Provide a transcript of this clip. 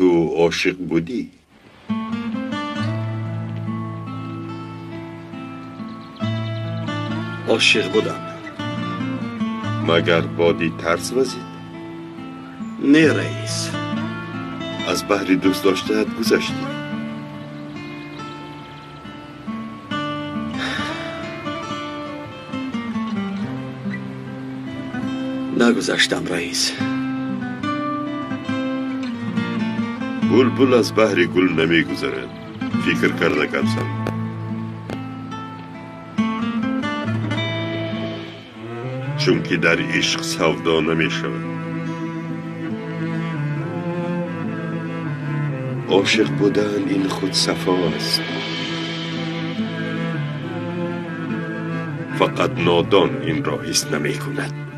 تو عاشق بودی؟ عاشق بودم. مگر بادی ترس وزید؟ نه رئیس. از بحر دوست داشتهت گذشتی؟ نگذشتم رئیس. بلبل از بحر گل نمی گذرد. فکر کرده کپسن. چون که در عشق سودا نمی شود. عاشق بودن این خود صفا است. فقط نادان این را حس نمی کند.